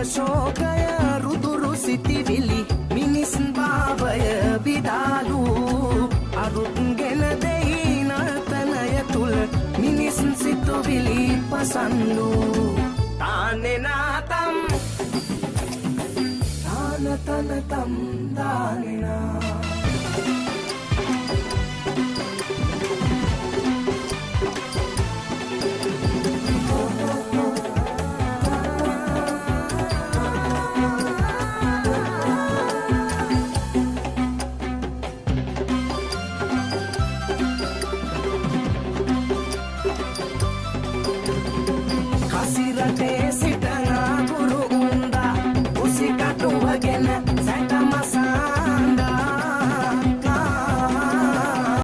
ශෝකය රුදුරු සිතිවිලි මිනිස් භාවය විදාලු අරුත්ගෙන දෙයි නර්තනය තුළ මිනිස් සිතුවිලි පසන්ලු තානෙනාතම් තානතනතම් දානෙනා Te